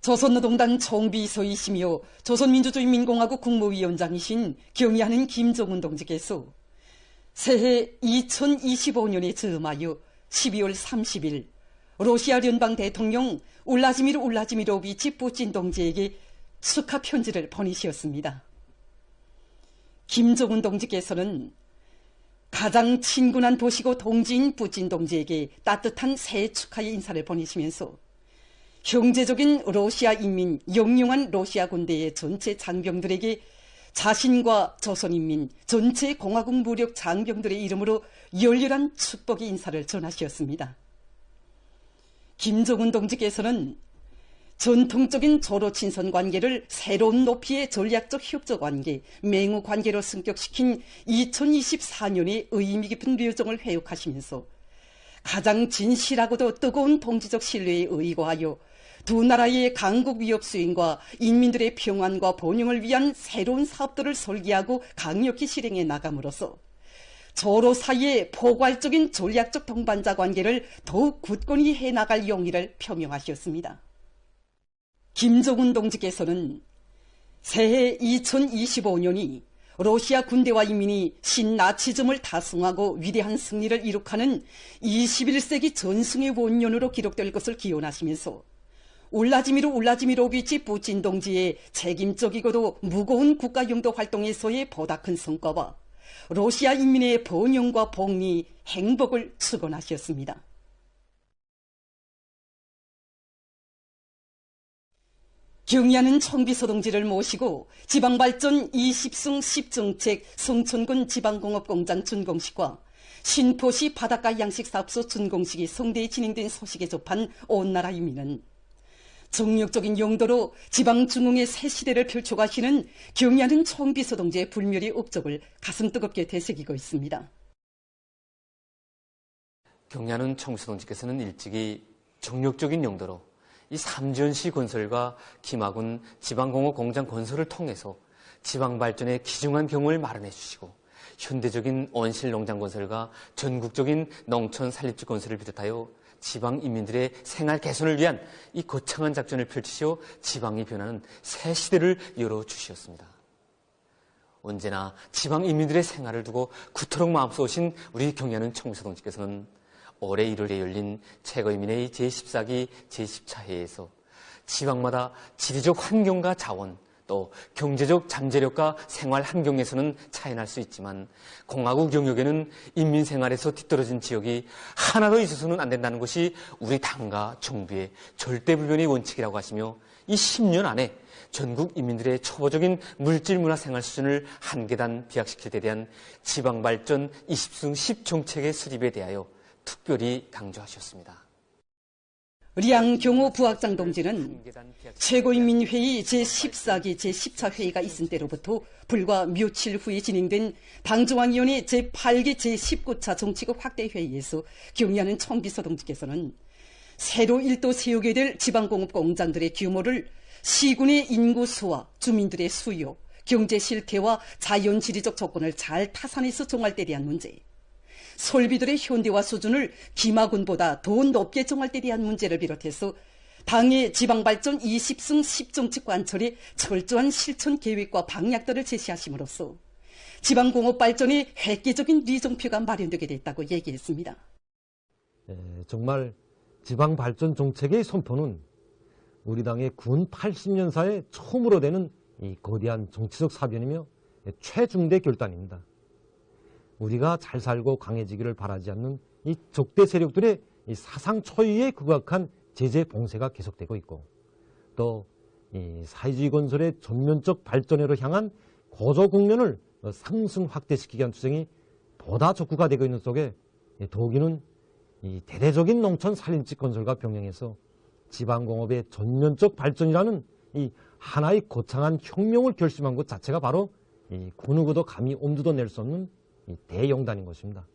조선노동당 총비서이시며 조선민주주의인민공화국 국무위원장이신 경의하는 김정은 동지께서 새해 2025년에 즈음하여 12월 30일 러시아聯邦 대통령 울라지미르 울라지미로비치 푸틴 동지에게 축하 편지를 보내셨습니다. 김정은 동지께서는 가장 친근한 도시고 동지인 푸틴 동지에게 따뜻한 새해 축하의 인사를 보내시면서 형제적인 러시아 인민, 영용한 러시아 군대의 전체 장병들에게 자신과 조선인민 전체 공화국 무력 장병들의 이름으로 열렬한 축복의 인사를 전하셨습니다. 김정은 동지께서는 전통적인 조로-친선 관계를 새로운 높이의 전략적 협조 관계, 맹우 관계로 승격시킨 2024년의 의미 깊은 묘정을 회육하시면서 가장 진실하고도 뜨거운 동지적 신뢰에 의거하여 두 나라의 강국 위협 수행과 인민들의 평안과 번영을 위한 새로운 사업들을 설계하고 강력히 실행해 나감으로써 조로 사이의 포괄적인 전략적 동반자 관계를 더욱 굳건히 해나갈 용의를 표명하셨습니다. 김정은 동지께서는 새해 2025년이 러시아 군대와 인민이 신나치즘을 다승하고 위대한 승리를 이룩하는 21세기 전승의 원년으로 기록될 것을 기원하시면서 울라지미르 울라지미로비치 푸틴 동지의 책임적이고도 무거운 국가영도 활동에서의 보다 큰 성과와 러시아 인민의 번영과 복리, 행복을 축원하셨습니다. 경의하는 총비서 동지를 모시고 지방발전 20승 10정책 성천군 지방공업공장 준공식과 신포시 바닷가 양식사업소 준공식이 성대히 진행된 소식에 접한 온 나라 인민은 정력적인 용도로 지방중흥의 새 시대를 펼쳐가시는 경의하는 총비서 동지의 불멸의 업적을 가슴 뜨겁게 되새기고 있습니다. 경의하는 총비서 동지께서는 일찍이 정력적인 용도로 이 삼전시 건설과 김하군 지방공업 공장 건설을 통해서 지방발전의 기중한 경험을 마련해 주시고 현대적인 온실농장 건설과 전국적인 농촌 산립지 건설을 비롯하여 지방 인민들의 생활 개선을 위한 이 거창한 작전을 펼치시어 지방이 변하는 새 시대를 열어주셨습니다. 언제나 지방 인민들의 생활을 두고 구토록 마음속으신 우리 경의하는 총비서 동지께서는 올해 1월에 열린 최고인민회의 제14기 제10차 회의에서 지방마다 지리적 환경과 자원, 또 경제적 잠재력과 생활 환경에서는 차이날 수 있지만 공화국 영역에는 인민 생활에서 뒤떨어진 지역이 하나도 있어서는 안 된다는 것이 우리 당과 정부의 절대불변의 원칙이라고 하시며 이 10년 안에 전국 인민들의 초보적인 물질 문화 생활 수준을 한 계단 비약시킬 데 대한 지방발전 20승 10정책의 수립에 대하여 특별히 강조하셨습니다. 량경호 부학장 동지는 최고인민회의 제14기 제10차 회의가 있은 때로부터 불과 며칠 후에 진행된 당중앙위원회 제8기 제19차 정치국 확대회의에서 경의하는 총비서 동지께서는 새로 일도 세우게 될 지방공업 공장들의 규모를 시군의 인구 수와 주민들의 수요, 경제 실태와 자연지리적 조건을 잘 타산해서 정할 때에 대한 문제, 설비들의 현대화 수준을 김하군보다 더 높게 정할 때에 대한 문제를 비롯해서 당의 지방발전 20승 10정책 관철의 철저한 실천 계획과 방향들을 제시하심으로써 지방공업 발전의 획기적인 리정표가 마련되게 됐다고 얘기했습니다. 정말 지방발전 정책의 선포는 우리 당의 군 80년사에 처음으로 되는 이 거대한 정치적 사변이며 최중대 결단입니다. 우리가 잘 살고 강해지기를 바라지 않는 이 적대 세력들의 이 사상 초유에 극악한 제재 봉쇄가 계속되고 있고, 또 이 사회주의 건설의 전면적 발전으로 향한 고조 국면을 상승 확대시키기 위한 투쟁이 보다 적극화되고 있는 속에 더욱이는 이 대대적인 농촌 산림지 건설과 병행해서 지방공업의 전면적 발전이라는 이 하나의 거창한 혁명을 결심한 것 자체가 바로 이 그 누구도 감히 엄두도 낼 수 없는 대영단인 것입니다.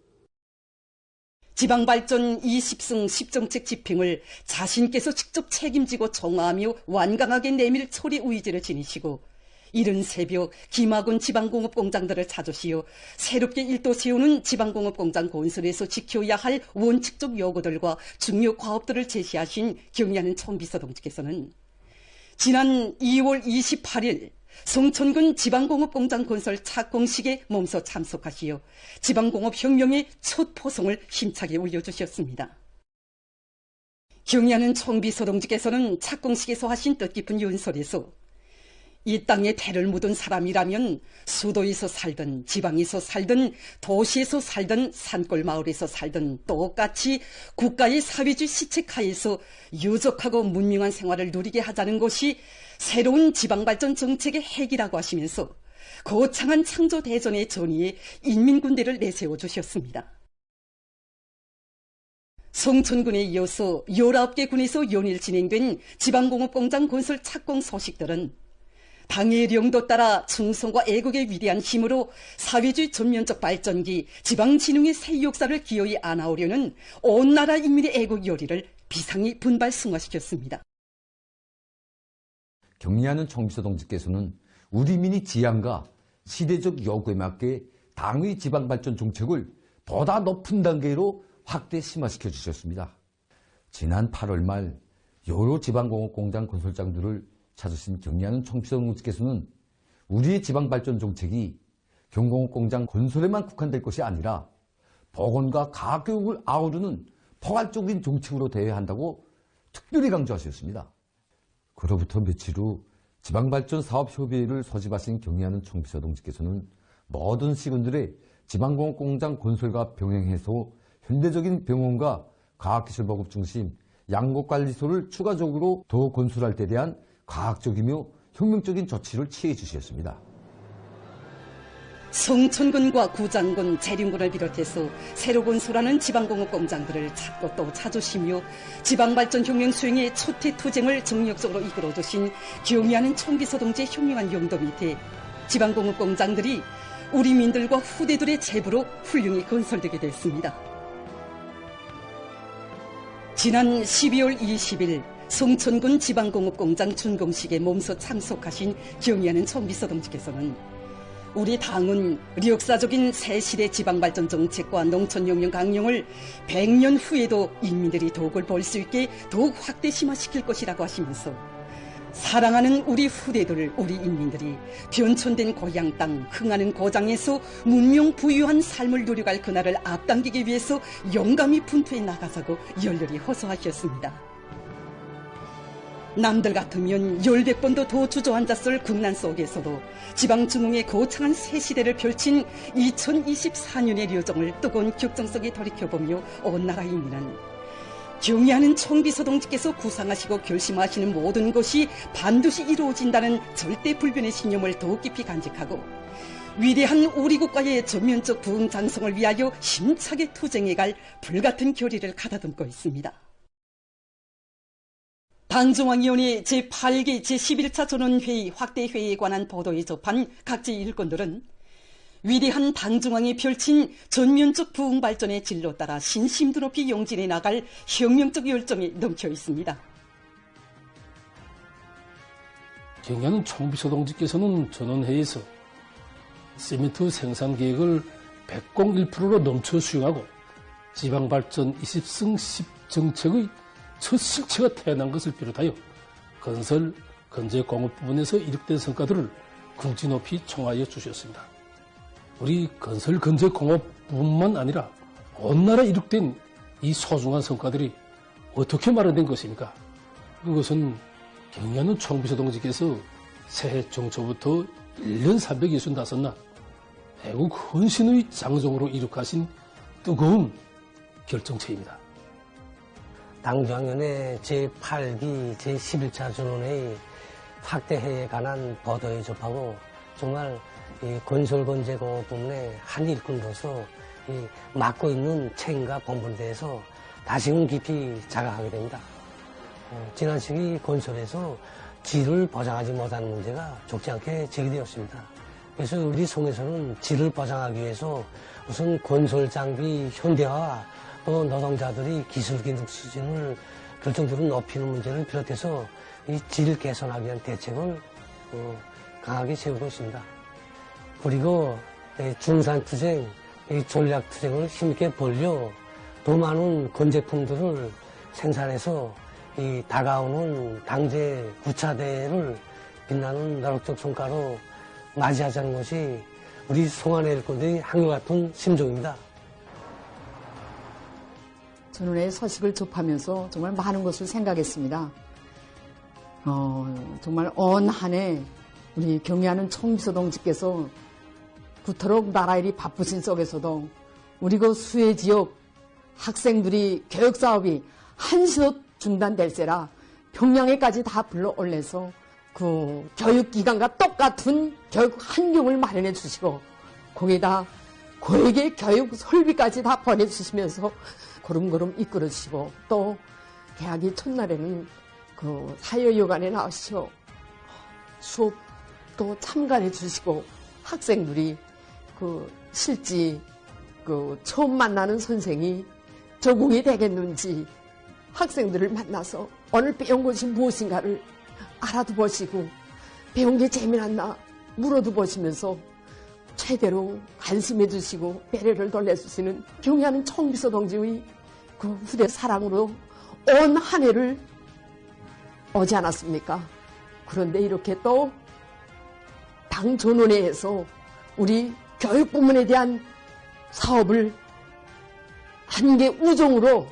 지방발전 20승 10정책 집행을 자신께서 직접 책임지고 정화하며 완강하게 내밀 처리 의지를 지니시고 이른 새벽 김하군 지방공업공장들을 찾으시어 새롭게 일도 세우는 지방공업공장 건설에서 지켜야 할 원칙적 요구들과 중요 과업들을 제시하신 경의하는 총비서 동지께서는 지난 2월 28일 송천군 지방공업공장 건설 착공식에 몸소 참석하시어 지방공업혁명의 첫 포성을 힘차게 올려주셨습니다. 경의하는 총비서동지께서는 착공식에서 하신 뜻깊은 연설에서 이 땅에 태를 묻은 사람이라면 수도에서 살든 지방에서 살든 도시에서 살든 산골 마을에서 살든 똑같이 국가의 사회주의 시책하에서 유족하고 문명한 생활을 누리게 하자는 것이 새로운 지방발전 정책의 핵이라고 하시면서 거창한 창조대전의 전의에 인민군대를 내세워 주셨습니다. 송천군에 이어서 19개 군에서 연일 진행된 지방공업공장 건설 착공 소식들은 당의 령도 따라 충성과 애국의 위대한 힘으로 사회주의 전면적 발전기 지방진흥의 새 역사를 기어이 안아오려는 온 나라 인민의 애국 열의를 비상히 분발승화시켰습니다. 격려하는 총비서동지께서는 우리 민의 지향과 시대적 요구에 맞게 당의 지방발전 정책을 보다 높은 단계로 확대 심화시켜 주셨습니다. 지난 8월 말 여러 지방공업공장 건설장들을 찾으신 격려하는 총비서동지께서는 우리의 지방발전 정책이 경공업공장 건설에만 국한될 것이 아니라 보건과 과학교육을 아우르는 포괄적인 정책으로 되어야 한다고 특별히 강조하셨습니다. 그로부터 며칠 후 지방발전사업협의회를 소집하신 격려하는 총비서동지께서는 모든 시군들의 지방공업공장 건설과 병행해서 현대적인 병원과 과학기술보급 중심 양곡관리소를 추가적으로 더 건설할 때 대한 과학적이며 혁명적인 조치를 취해 주셨습니다. 송천군과 구장군, 재림군을 비롯해서 새로 건설하는 지방공업공장들을 찾고 또 찾으시며 지방발전혁명 수행의 초태투쟁을 정력적으로 이끌어주신 경의하는 총비서동지의 현명한 용도 밑에 지방공업공장들이 우리 민들과 후대들의 제부로 훌륭히 건설되게 됐습니다. 지난 12월 20일 송천군 지방공업공장 준공식에 몸소 참석하신 경의하는 총비서동지께서는 우리 당은 역사적인 새시대 지방발전 정책과 농촌혁명 강령을 100년 후에도 인민들이 덕을 볼 수 있게 더욱 확대 심화시킬 것이라고 하시면서 사랑하는 우리 후대들, 우리 인민들이 변천된 고향 땅, 흥하는 고장에서 문명 부유한 삶을 누려갈 그날을 앞당기기 위해서 용감히 분투해 나가자고 열렬히 호소하셨습니다. 남들 같으면 10백번도 더 주저앉았을 국난 속에서도 지방중흥의 거창한 새 시대를 펼친 2024년의 료정을 뜨거운 격정성에 돌이켜보며 온 나라 인민은 경의하는 총비서동지께서 구상하시고 결심하시는 모든 것이 반드시 이루어진다는 절대불변의 신념을 더욱 깊이 간직하고 위대한 우리 국가의 전면적 부흥 장성을 위하여 힘차게 투쟁해갈 불같은 결의를 가다듬고 있습니다. 당중앙위원회 제8기 제11차 전원회의 확대회의에 관한 보도에 접한 각지 일꾼들은 위대한 당중앙이 펼친 전면적 부흥 발전의 진로 따라 신심도 높이 용진해 나갈 혁명적 열정이 넘쳐 있습니다. 경의하는 총비서동지께서는 전원회의에서 시멘트 생산 계획을 101%로 넘쳐 수용하고 지방발전 20승 10 정책의 첫 실체가 태어난 것을 비롯하여 건설, 건재 공업 부분에서 이룩된 성과들을 궁지 높이 총하여 주셨습니다. 우리 건설, 건재 공업 부분만 아니라 온 나라 이룩된 이 소중한 성과들이 어떻게 마련된 것입니까? 그것은 경의하는 총비서동지께서 새해 정초부터 1년 365날 애국 헌신의 장정으로 이룩하신 뜨거운 결정체입니다. 당중앙위원회 제8기 제11차 전원회의 확대회의에 관한 보도에 접하고 정말 이 건설건재공업 부문의 한 일꾼으로서 이 맡고 있는 책임과 본분에 대해서 다시금 깊이 자각하게 됩니다. 지난 시기 건설에서 질을 보장하지 못하는 문제가 적지 않게 제기되었습니다. 그래서 우리 송에서는 질을 보장하기 위해서 우선 건설 장비 현대화와 또 노동자들이 기술 기능 수준을 결정적으로 높이는 문제를 비롯해서 이 질 개선하기 위한 대책을 강하게 세우고 있습니다. 그리고 중산투쟁, 전략투쟁을 힘있게 벌려 더 많은 건제품들을 생산해서 이 다가오는 당제 9차 대회를 빛나는 노력적 성과로 맞이하자는 것이 우리 송환의 일꾼들이 한결같은 심정입니다. 전원의 소식을 접하면서 정말 많은 것을 생각했습니다. 정말 온 한 해 우리 경의하는 총비서 동지께서 그토록 나라 일이 바쁘신 속에서도 우리 그 수해 지역 학생들이 교육 사업이 한시도 중단될세라 평양에까지 다 불러 올려서 그 교육기관과 똑같은 교육 환경을 마련해 주시고 거기다 고액의 교육 설비까지 다 보내주시면서 걸음걸음 이끌어 주시고 또 개학이 첫날에는 그 사회여관에 나오시오 수업 또 참가해 주시고 학생들이 그 실지 그 처음 만나는 선생이 적응이 되겠는지 학생들을 만나서 오늘 배운 것이 무엇인가를 알아도 보시고 배운 게 재미났나 물어도 보시면서 최대로 관심해 주시고 배려를 돌려주시는 경의하는 총비서 동지의 그 후대 사랑으로 온 한 해를 오지 않았습니까? 그런데 이렇게 또 당 전원회에서 우리 교육 부문에 대한 사업을 한계 우정으로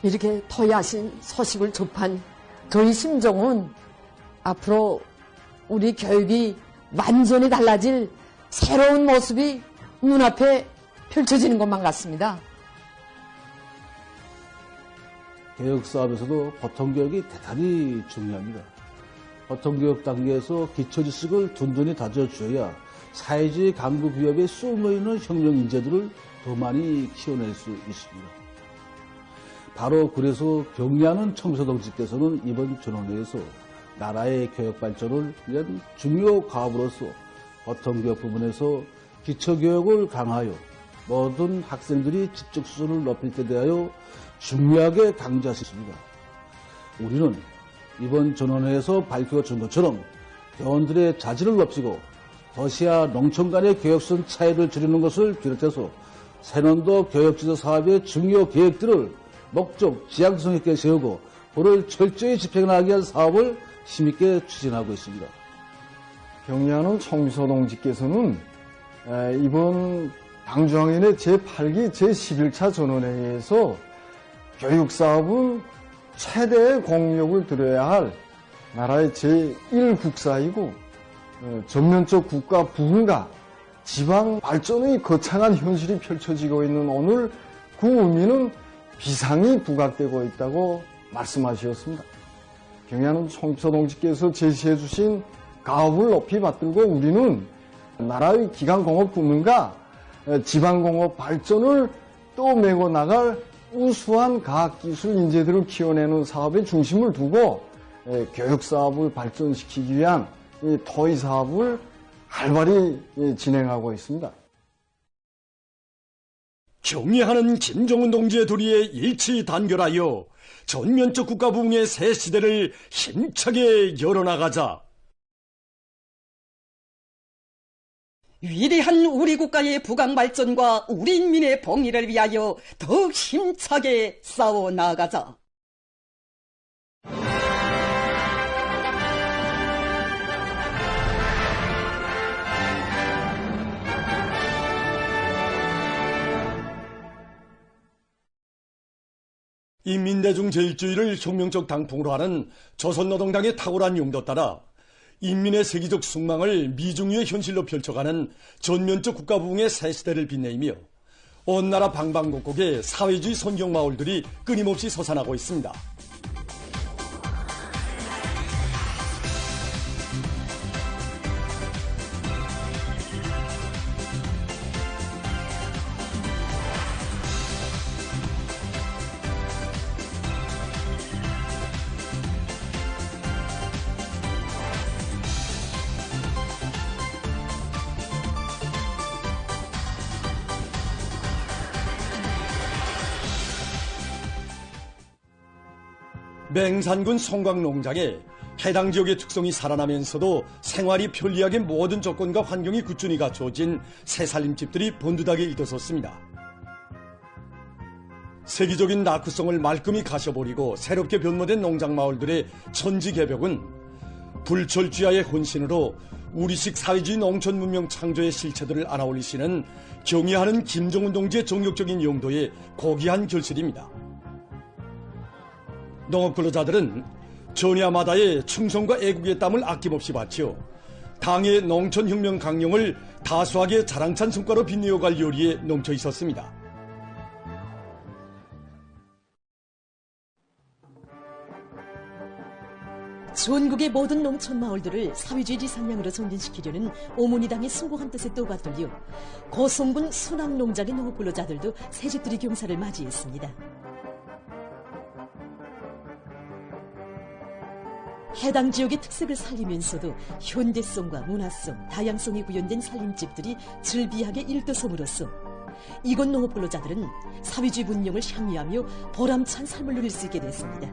이렇게 토의하신 소식을 접한 저희 심정은 앞으로 우리 교육이 완전히 달라질 새로운 모습이 눈앞에 펼쳐지는 것만 같습니다. 교육 사업에서도 보통교육이 대단히 중요합니다. 보통교육 단계에서 기초지식을 든든히 다져줘야 사회주의 강국 위협에 숨어있는 혁명 인재들을 더 많이 키워낼 수 있습니다. 바로 그래서 경의하는 총비서 동지께서는 이번 전원회에서 나라의 교육 발전을 위한 중요 과업으로서 보통교육 부분에서 기초교육을 강화하여 모든 학생들이 지적 수준을 높일 때 대하여 중요하게 강조하셨습니다. 우리는 이번 전원회에서 밝혀준 것처럼 교원들의 자질을 높이고 도시와 농촌 간의 교육선 차이를 줄이는 것을 비롯해서 새년도 교육지도 사업의 중요 계획들을 목적, 지향성 있게 세우고 그를 철저히 집행하기 위한 사업을 힘있게 추진하고 있습니다. 경의하는 총비서 동지께서는 이번 당중앙위원회 제8기 제11차 전원회의에서 교육사업은 최대의 공력을 들여야 할 나라의 제1국사이고 전면적 국가 부흥과 지방 발전의 거창한 현실이 펼쳐지고 있는 오늘 그 의미는 비상이 부각되고 있다고 말씀하셨습니다. 경의하는 총비서 동지께서 제시해 주신 가업을 높이 받들고 우리는 나라의 기강공업 부문과 지방공업 발전을 또 메고 나갈 우수한 과학기술 인재들을 키워내는 사업에 중심을 두고 교육사업을 발전시키기 위한 토의 사업을 활발히 진행하고 있습니다. 경의하는 김정은 동지의 도리에 일치 단결하여 전면적 국가 부흥의 새 시대를 힘차게 열어나가자. 위대한 우리 국가의 부강 발전과 우리 인민의 봉의를 위하여 더욱 힘차게 싸워 나가자. 인민대중 제일주의를 혁명적 당풍으로 하는 조선노동당의 탁월한 용도 따라 인민의 세계적 숙망을 미중유의 현실로 펼쳐가는 전면적 국가 부흥의 새 시대를 빛내이며 온 나라 방방곡곡에 사회주의 선경 마을들이 끊임없이 솟아나고 있습니다. 맹산군 송광농장에 해당 지역의 특성이 살아나면서도 생활이 편리하게 모든 조건과 환경이 꾸준히 갖춰진 새살림집들이 번듯하게 일어섰습니다. 세계적인 낙후성을 말끔히 가셔버리고 새롭게 변모된 농장마을들의 천지개벽은 불철주야의 혼신으로 우리식 사회주의 농촌 문명 창조의 실체들을 안아올리시는 경의하는 김정은 동지의 정력적인 용도의 고귀한 결실입니다. 농업근로자들은 전야마다의 충성과 애국의 땀을 아낌없이 바치어 당의 농촌혁명 강령을 다수하게 자랑찬 성과로 빛내어갈 요리에 넘쳐 있었습니다. 전국의 모든 농촌 마을들을 사회주의 지상량으로 전진시키려는 오모니당의 숭고한 뜻에 또받들려 고성군 순항농장의 농업근로자들도 새집들이 경사를 맞이했습니다. 해당 지역의 특색을 살리면서도 현대성과 문화성, 다양성이 구현된 살림집들이 즐비하게 일떠섬으로써 이곳 농업근로자들은 사회주의 문명을 향유하며 보람찬 삶을 누릴 수 있게 됐습니다.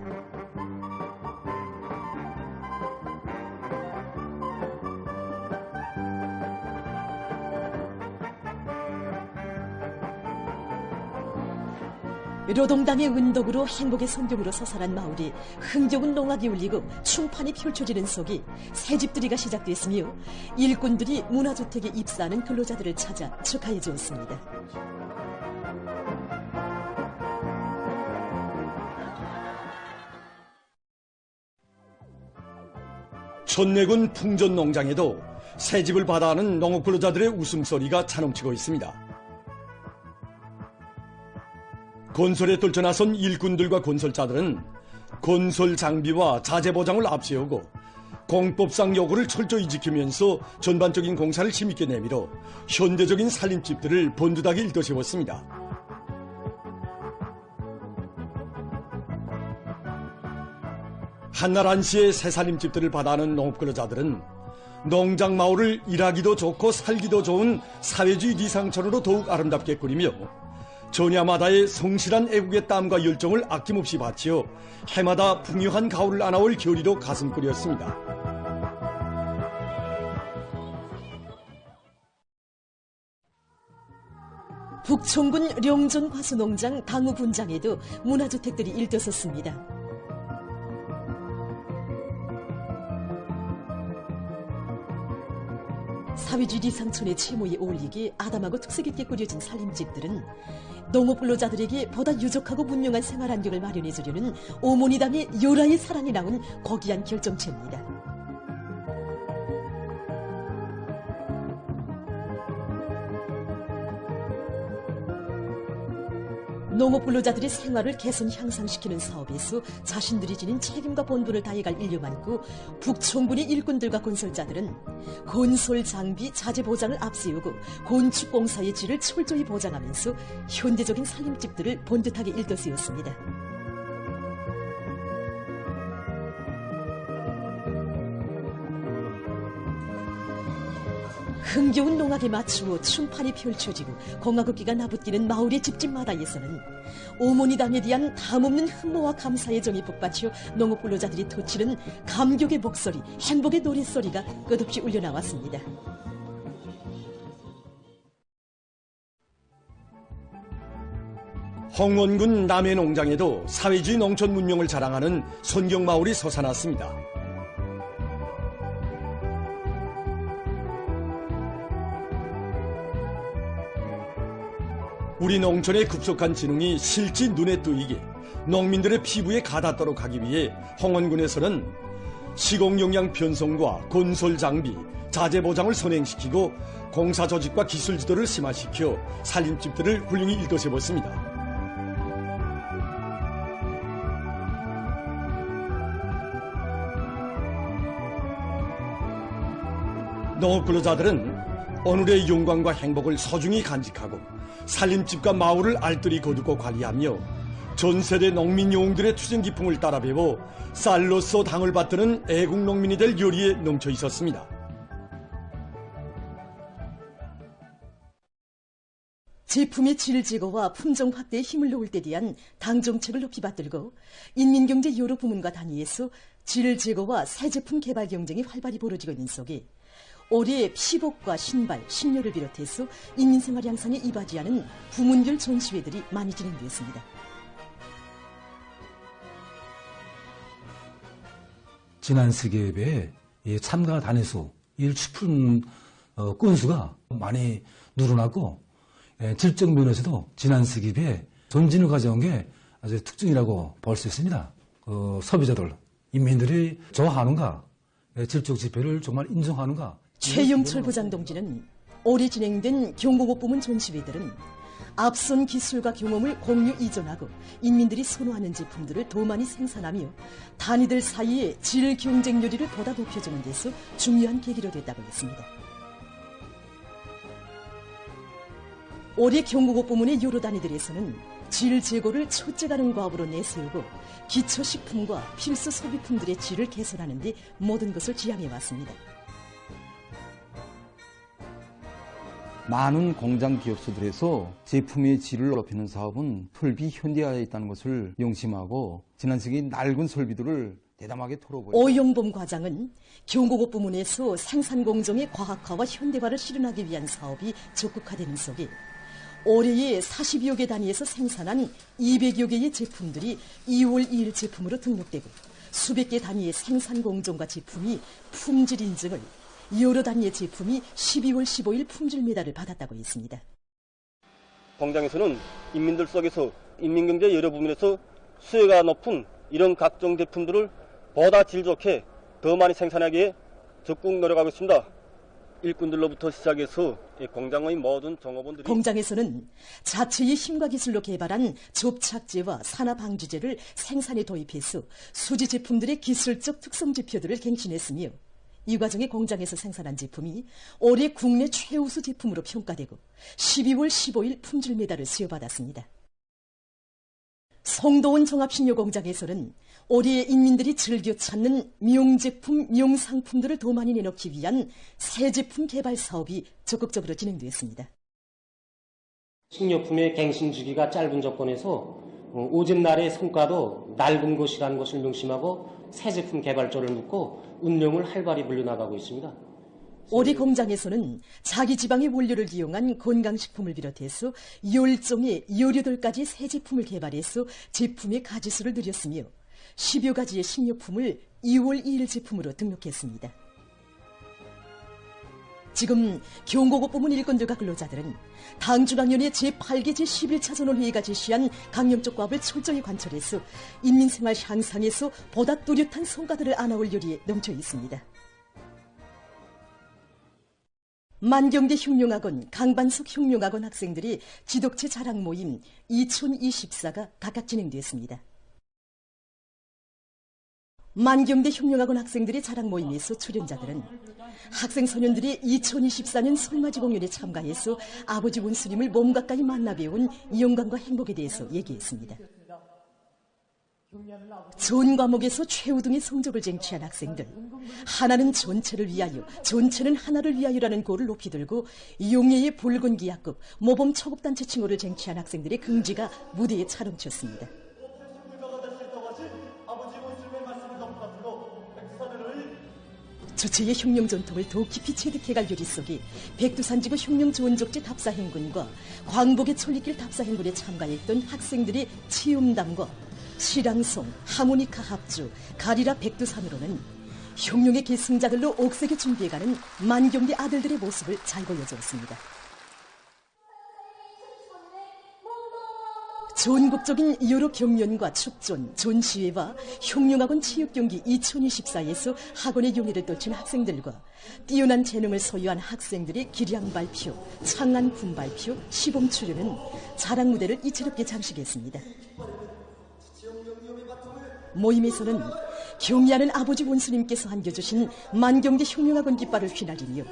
노동당의 은덕으로 행복의 성경으로 서살한 마을이 흥겨운 농악이 울리고 충판이 펼쳐지는 속에 새집들이가 시작됐으며 일꾼들이 문화주택에 입사하는 근로자들을 찾아 축하해 주었습니다. 촌내군 풍전농장에도 새집을 받아하는 농업근로자들의 웃음소리가 차넘치고 있습니다. 건설에 떨쳐나선 일꾼들과 건설자들은 건설 장비와 자재 보장을 앞세우고 공법상 요구를 철저히 지키면서 전반적인 공사를 힘있게 내밀어 현대적인 살림집들을 번듯하게 일떠세웠습니다. 한날 한시에 새 살림집들을 받아하는 농업근로자들은 농장 마을을 일하기도 좋고 살기도 좋은 사회주의 리상촌으로 더욱 아름답게 꾸리며 전야마다의 성실한 애국의 땀과 열정을 아낌없이 바치어 해마다 풍요한 가을을 안아올 겨울이로 가슴끓였습니다. 북촌군 령전 과수농장 당우 분장에도 문화주택들이 일떠섰습니다. 사회주의 리상촌의 채모에 어울리게 아담하고 특색 있게 꾸려진 살림집들은 농업근로자들에게 보다 유족하고 문명한 생활 환경을 마련해 주려는 오모니당의 요라의 사랑이 나온 고귀한 결정체입니다. 농업근로자들의 생활을 개선 향상시키는 사업에서 자신들이 지닌 책임과 본분을 다해갈 인류 많고 북촌군의 일꾼들과 건설자들은 건설 장비, 자재 보장을 앞세우고 건축공사의 질을 철저히 보장하면서 현대적인 살림집들을 번듯하게 일떠세웠습니다. 흥겨운 농악에 맞추어 춤판이 펼쳐지고 공화국기가 나붙기는 마을의 집집마다에서는 오모니당에 대한 담없는 흠모와 감사의 정이 북받쳐 농업근로자들이 토치는 감격의 목소리, 행복의 노랫소리가 끝없이 울려나왔습니다. 홍원군 남해농장에도 사회주의 농촌 문명을 자랑하는 손경마을이 솟아났습니다. 우리 농촌의 급속한 진흥이 실제 눈에 띄게 농민들의 피부에 가닿도록 하기 위해 홍원군에서는 시공용량 편성과 건설 장비, 자재 보장을 선행시키고 공사 조직과 기술 지도를 심화시켜 살림집들을 훌륭히 일떠세웠습니다. 농업근로자들은 오늘의 영광과 행복을 소중히 간직하고 살림집과 마을을 알뜰히 거두고 관리하며 전세대 농민 영웅들의 투쟁기풍을 따라 배워 쌀로서 당을 받드는 애국농민이 될 요리에 넘쳐 있었습니다. 제품의 질 제고와 품종 확대에 힘을 놓을 때 대한 당 정책을 높이 받들고 인민경제 여러 부문과 단위에서 질 제고와 새 제품 개발 경쟁이 활발히 벌어지고 있는 속에 올해 피복과 신발, 신료를 비롯해서 인민생활 향상에 이바지하는 부문별 전시회들이 많이 진행되었습니다. 지난 세계에 비해 참가 단위수, 일취품 건수가 많이 늘어났고 질적 면에서도 지난 세기에 비해 전진을 가져온 게 아주 특징이라고 볼 수 있습니다. 소비자들, 인민들이 좋아하는가, 질적 지표를 정말 인정하는가. 최용철 부장동지는 올해 진행된 경공업 부문 전시회들은 앞선 기술과 경험을 공유 이전하고 인민들이 선호하는 제품들을 더 많이 생산하며 단위들 사이의 질 경쟁률을 보다 높여주는 데서 중요한 계기로 됐다고 했습니다. 올해 경공업 부문의 여러 단위들에서는 질 제고를 첫째가는 과업으로 내세우고 기초식품과 필수 소비품들의 질을 개선하는 데 모든 것을 지향해왔습니다. 많은 공장 기업소들에서 제품의 질을 높이는 사업은 설비 현대화에 있다는 것을 명심하고 지난 세기 낡은 설비들을 대담하게 털어버리고 오영범 과장은 경공업 부문에서 생산 공정의 과학화와 현대화를 실현하기 위한 사업이 적극화되는 속에 올해에 40여 개 단위에서 생산한 200여 개의 제품들이 2월 2일 제품으로 등록되고 수백 개 단위의 생산 공정과 제품이 품질 인증을, 여러 단위의 제품이 12월 15일 품질 메달을 받았다고 했습니다. 공장에서는 인민들 속에서 인민경제 여러 부문에서 수요가 높은 이런 각종 제품들을 보다 질 좋게 더 많이 생산하기 위해 적극 노력하고 있습니다. 일꾼들로부터 시작해서 공장의 모든 종업원들이 공장에서는 자체의 힘과 기술로 개발한 접착제와 산화방지제를 생산에 도입해서 수지 제품들의 기술적 특성 지표들을 갱신했으며 이 과정에 공장에서 생산한 제품이 올해 국내 최우수 제품으로 평가되고 12월 15일 품질 메달을 수여받았습니다. 송도원 종합식료공장에서는 올해 인민들이 즐겨 찾는 명제품, 명상품들을 더 많이 내놓기 위한 새 제품 개발 사업이 적극적으로 진행되었습니다. 식료품의 갱신 주기가 짧은 조건에서 오전 날의 성과도 낡은 것이라는 것을 명심하고 새 제품 개발조를 묶고 운영을 활발히 물려나가고 있습니다. 올해 공장에서는 자기 지방의 원료를 이용한 건강식품을 비롯해서 10종의 18가지 새 제품을 개발해서 제품의 가지수를 늘렸으며 10여 가지의 식료품을 2월 2일 제품으로 등록했습니다. 지금 경공업 부문 일꾼들과 근로자들은 당중앙위원회 제8기 제11차 전원회의가 제시한 강령적 과업을 철저히 관철해서 인민생활 향상에서 보다 뚜렷한 성과들을 안아올 열의에 넘쳐 있습니다. 만경대 흉룡학원, 강반석 흉룡학원 학생들이 지독체 자랑 모임 2024가 각각 진행됐습니다. 만경대 흉룡학원 학생들의 자랑 모임에서 출연자들은 학생 소년들이 2024년 설맞이 공연에 참가해서 아버지 원수님을 몸 가까이 만나 배운 영광과 행복에 대해서 얘기했습니다. 전 과목에서 최우등의 성적을 쟁취한 학생들, 하나는 전체를 위하여, 전체는 하나를 위하여라는 고를 높이 들고 용예의 붉은 기하급, 모범 초급단체 칭호를 쟁취한 학생들의 긍지가 무대에 차넘쳤습니다. 주체의 흉룡 전통을 더 깊이 체득해갈 요리 속에 백두산지구 흉룡 조은족지 답사행군과 광복의 천리길 답사행군에 참가했던 학생들의 치음담과 시랑송, 하모니카 합주, 가리라 백두산으로는 흉룡의 계승자들로 옥색에 준비해가는 만경대 아들들의 모습을 잘 보여주었습니다. 전국적인 여러 경연과 축전, 전시회와 흉룡학원 체육경기 2024에서 학원의 용의를 떨친 학생들과 뛰어난 재능을 소유한 학생들의 기량 발표, 창안 군 발표, 시범 출연은 자랑 무대를 이채롭게 장식했습니다. 모임에서는 경의하는 아버지 원수님께서 안겨주신 만경대 흉룡학원 깃발을 휘날리며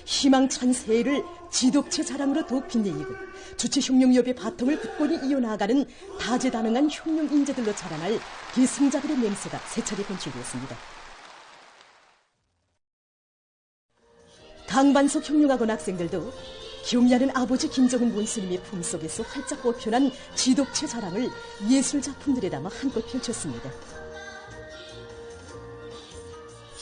희망찬 새해를 지독체 자랑으로 더욱 빛내이고 주체 흉룡협의 바통을 굳건히 이어나가는 다재다능한 흉룡 인재들로 자라날 계승자들의 맹세가 세차례 번출되었습니다. 강반석 흉룡학원 학생들도 경의하는 아버지 김정은 원수님의 품속에서 활짝 뻗펴난 지독체 자랑을 예술작품들에 담아 한껏 펼쳤습니다.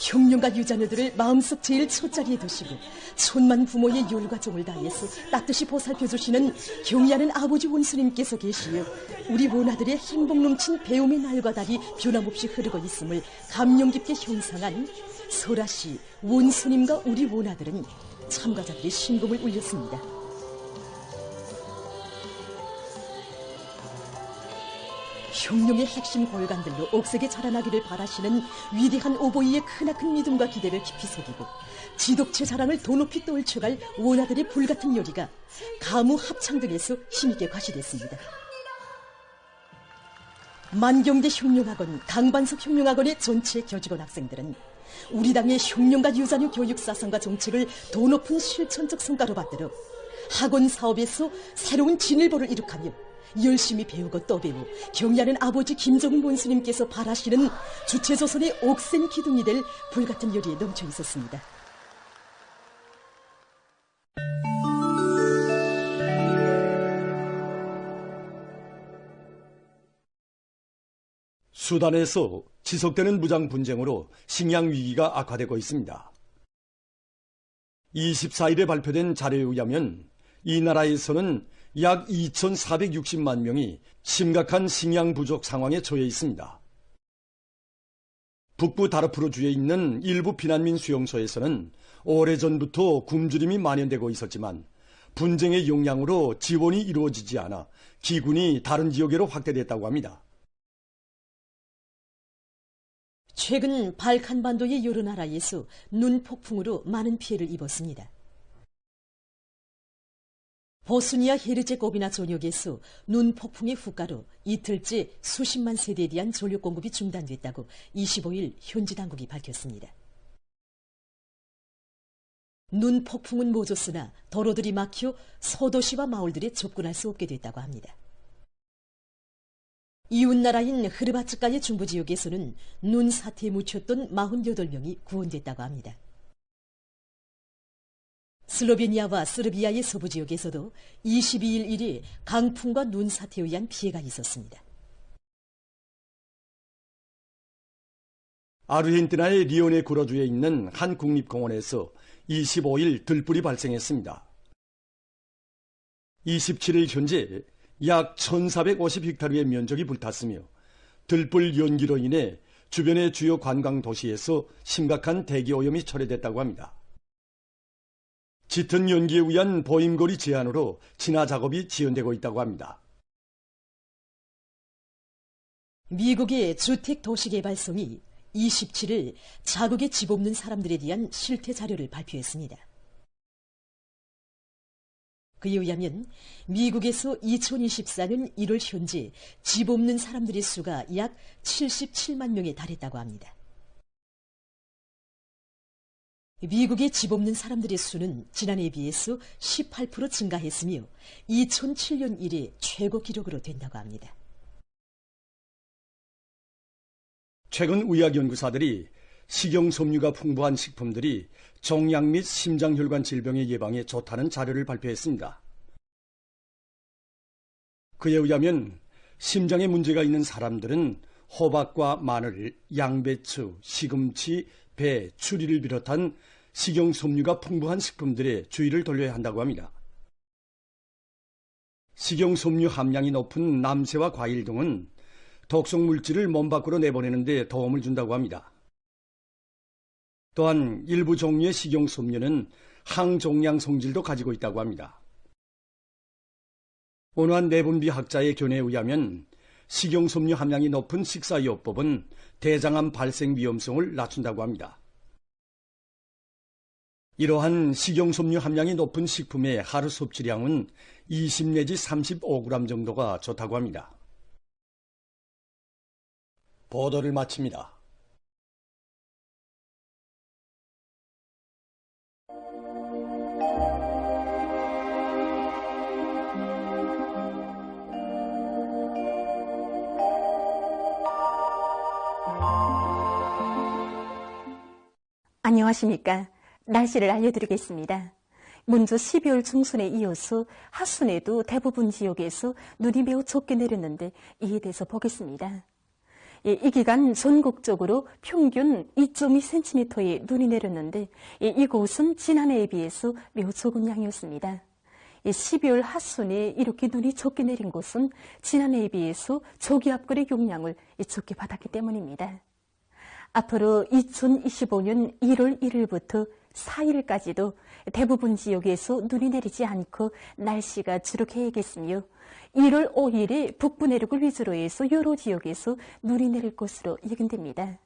흉룡과 유자녀들을 마음속 제일 첫자리에 두시고 천만 부모의 율과 정을 다해서 따뜻이 보살펴주시는 경의하는 아버지 원수님께서 계시며 우리 원아들의 행복 넘친 배움의 날과 달이 변함없이 흐르고 있음을 감명 깊게 형상한 설아씨, 원수님과 우리 원아들은 참가자들의 신금을 울렸습니다. 흉룡의 핵심 골간들로 옥색에 자라나기를 바라시는 위대한 오보이의 크나큰 믿음과 기대를 깊이 새기고 지독체 자랑을 더 높이 떨쳐갈 원아들의 불같은 요리가 가무 합창 등에서 힘있게 과시됐습니다. 만경대 흉룡학원, 강반석 흉룡학원의 전체 교직원 학생들은 우리 당의 흉룡과 유자녀 교육 사상과 정책을 더 높은 실천적 성과로 받들어 학원 사업에서 새로운 진일보를 이룩하며 열심히 배우고 또 배우 경의하는 아버지 김정은 원수님께서 바라시는 주체조선의 옥센 기둥이 될 불같은 열의에 넘쳐 있었습니다. 수단에서 지속되는 무장 분쟁으로 식량 위기가 악화되고 있습니다. 24일에 발표된 자료에 의하면 이 나라에서는 약 2,460만 명이 심각한 식량 부족 상황에 처해 있습니다. 북부 다르푸르주에 있는 일부 피난민 수용소에서는 오래전부터 굶주림이 만연되고 있었지만 분쟁의 영향으로 지원이 이루어지지 않아 기군이 다른 지역으로 확대됐다고 합니다. 최근 발칸반도의 여러 나라에서 눈 폭풍으로 많은 피해를 입었습니다. 보스니아 헤르제고비나 전역에서 눈 폭풍의 후가로 이틀째 수십만 세대에 대한 전력 공급이 중단됐다고 25일 현지 당국이 밝혔습니다. 눈 폭풍은 멎었으나 도로들이 막혀 소도시와 마을들에 접근할 수 없게 됐다고 합니다. 이웃나라인 흐르바츠카의 중부 지역에서는 눈 사태에 묻혔던 48명이 구원됐다고 합니다. 슬로베니아와 스르비아의 서부 지역에서도 22일 일이 강풍과 눈 사태에 의한 피해가 있었습니다. 아르헨티나의 리오네 구로주에 있는 한 국립공원에서 25일 들불이 발생했습니다. 27일 현재 약 1,450헥타르의 면적이 불탔으며 들불 연기로 인해 주변의 주요 관광 도시에서 심각한 대기 오염이 초래됐다고 합니다. 짙은 연기에 의한 보임거리 제한으로 진화 작업이 지연되고 있다고 합니다. 미국의 주택도시개발청이 27일 자국에 집 없는 사람들에 대한 실태 자료를 발표했습니다. 그에 의하면 미국에서 2024년 1월 현재 집 없는 사람들의 수가 약 77만 명에 달했다고 합니다. 미국의 집 없는 사람들의 수는 지난해에 비해서 18% 증가했으며 2007년 이래 최고 기록으로 된다고 합니다. 최근 의학연구사들이 식용섬유가 풍부한 식품들이 종양 및 심장혈관 질병의 예방에 좋다는 자료를 발표했습니다. 그에 의하면 심장에 문제가 있는 사람들은 호박과 마늘, 양배추, 시금치, 배, 추리를 비롯한 식용섬유가 풍부한 식품들에 주의를 돌려야 한다고 합니다. 식용섬유 함량이 높은 남새와 과일 등은 독성 물질을 몸 밖으로 내보내는 데 도움을 준다고 합니다. 또한 일부 종류의 식용섬유는 항종양 성질도 가지고 있다고 합니다. 어느 한 내분비학자의 견해에 의하면 식용섬유 함량이 높은 식사요법은 대장암 발생 위험성을 낮춘다고 합니다. 이러한 식용섬유 함량이 높은 식품의 하루 섭취량은 20 내지 35g 정도가 좋다고 합니다. 보도를 마칩니다. 안녕하십니까. 날씨를 알려드리겠습니다. 먼저 12월 중순에 이어서 하순에도 대부분 지역에서 눈이 매우 적게 내렸는데 이에 대해서 보겠습니다. 이 기간 전국적으로 평균 2.2cm의 눈이 내렸는데 이곳은 지난해에 비해서 매우 적은 양이었습니다. 12월 하순에 이렇게 눈이 적게 내린 곳은 지난해에 비해서 조기압골의 용량을 적게 받았기 때문입니다. 앞으로 2025년 1월 1일부터 4일까지도 대부분 지역에서 눈이 내리지 않고 날씨가 주룩해야겠으며 1월 5일에 북부 내륙을 위주로 해서 여러 지역에서 눈이 내릴 것으로 예견됩니다.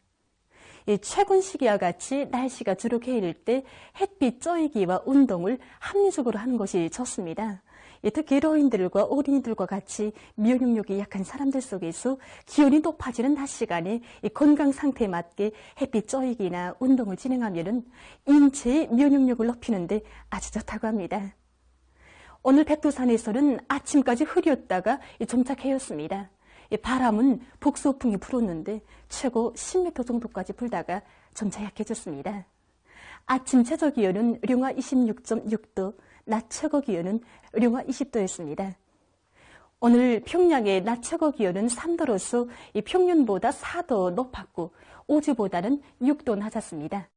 최근 시기와 같이 날씨가 주룩해일 때 햇빛 쬐기와 운동을 합리적으로 하는 것이 좋습니다. 특히 노인들과 어린이들과 같이 면역력이 약한 사람들 속에서 기온이 높아지는 낮 시간에 건강 상태에 맞게 햇빛 쬐기나 운동을 진행하면 인체의 면역력을 높이는 데 아주 좋다고 합니다. 오늘 백두산에서는 아침까지 흐렸다가 정착해였습니다. 바람은 북서풍이 불었는데 최고 10m 정도까지 불다가 점차 약해졌습니다. 아침 최저기온은 령화 26.6도, 낮 최고기온은 령화 20도였습니다. 오늘 평양의 낮 최고기온은 3도로서 평년보다 4도 높았고 어제보다는 6도 낮았습니다.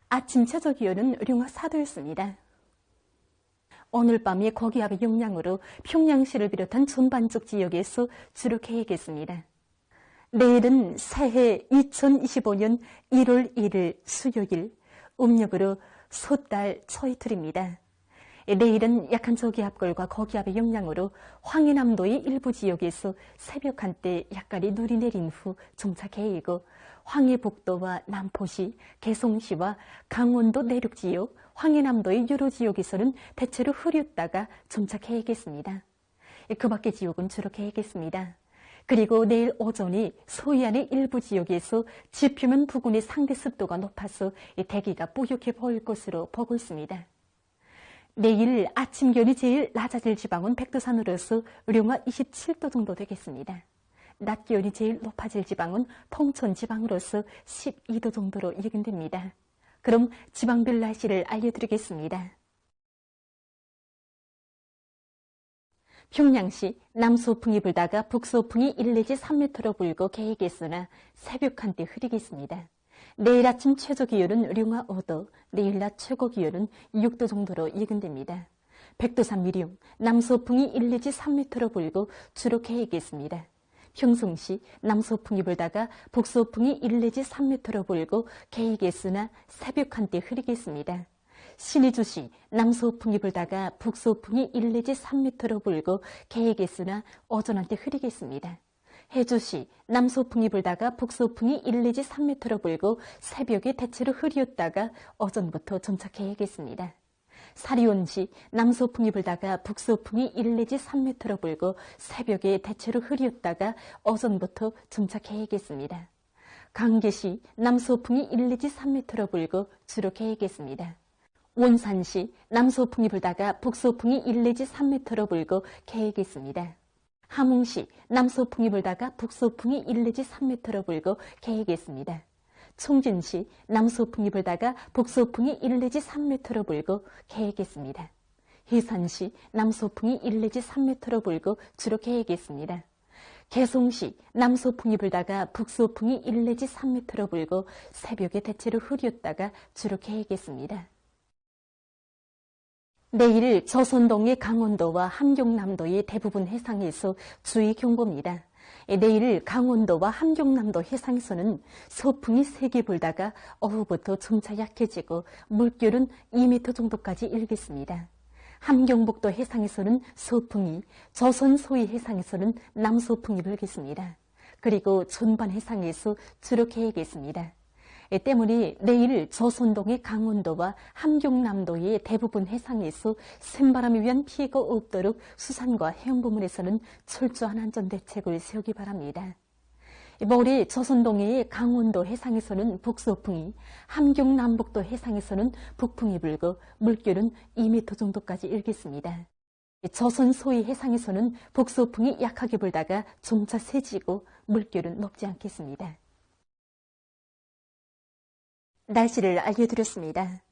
아침 최저기온은 령화 4도였습니다. 오늘 밤에 고기압의 영향으로 평양시를 비롯한 전반적 지역에서 주룩해야겠습니다. 내일은 새해 2025년 1월 1일 수요일, 음력으로 솥달 초이틀입니다. 내일은 약한 저기압골과 고기압의 영향으로 황해남도의 일부 지역에서 새벽 한때 약간의 눈이 내린 후 정착해이고 황해북도와 남포시, 개성시와 강원도 내륙 지역, 황해남도의 여러 지역에서는 대체로 흐렸다가 정착해야겠습니다. 그 밖의 지역은 주룩해야겠습니다. 그리고 내일 오전이 서해안의 일부 지역에서 지표면 부근의 상대 습도가 높아서 대기가 뿌옇게 보일 것으로 보고 있습니다. 내일 아침 기온이 제일 낮아질 지방은 백두산으로서 령화 27도 정도 되겠습니다. 낮 기온이 제일 높아질 지방은 통천 지방으로서 12도 정도로 예견됩니다. 그럼 지방별 날씨를 알려드리겠습니다. 평양시 남서풍이 불다가 북서풍이 1 내지 3m로 불고 계획했으나 새벽 한때 흐리겠습니다. 내일 아침 최저기온은 령화 5도, 내일 낮 최고기온은 6도 정도로 예견됩니다. 백두산 미령, 남서풍이 1 내지 3m로 불고 주로 계획했습니다. 평성시 남서풍이 불다가 북서풍이 1 내지 3m로 불고 계획했으나 새벽 한때 흐리겠습니다. 신의주시 남서풍이 불다가 북서풍이 1 내지 3m로 불고 계획했으나 오전 한때 흐리겠습니다. 해주시 남서풍이 불다가 북서풍이 1 내지 3m로 불고 새벽에 대체로 흐렸다가 오전부터 정착해야겠습니다. 사리온시 남서풍이 불다가 북서풍이 1 내지 3m로 불고 새벽에 대체로 흐렸다가 오전부터 정착해야겠습니다. 강계시 남서풍이 1 내지 3m로 불고 주룩해야겠습니다. 원산시 남서풍이 불다가 북서풍이 1 내지 3m로 불고 계획했습니다. 함흥시 남서풍이 불다가 북서풍이 1 내지 3m로 불고 계획했습니다. 총진시 남서풍이 불다가 북서풍이 1 내지 3m로 불고 계획했습니다. 해산시 남서풍이 1 내지 3m로 불고 주로 계획했습니다. 개성시 남서풍이 불다가 북서풍이 1 내지 3m로 불고 새벽에 대체로 흐렸다가 주로 계획했습니다. 내일 조선동해 강원도와 함경남도의 대부분 해상에서 주의 경보입니다. 내일 강원도와 함경남도 해상에서는 서풍이 세게 불다가 오후부터 점차 약해지고 물결은 2m 정도까지 일겠습니다. 함경북도 해상에서는 서풍이, 조선 소위 해상에서는 남서풍이 불겠습니다. 그리고 전반 해상에서 주룩해야겠습니다. 때문에 내일 조선동해 강원도와 함경남도의 대부분 해상에서 샘바람에 의한 피해가 없도록 수산과 해양부문에서는 철저한 안전대책을 세우기 바랍니다. 모레 조선동해의 강원도 해상에서는 북서풍이, 함경남북도 해상에서는 북풍이 불고 물결은 2m 정도까지 일겠습니다. 조선 소위 해상에서는 북서풍이 약하게 불다가 점차 세지고 물결은 높지 않겠습니다. 날씨를 알려드렸습니다.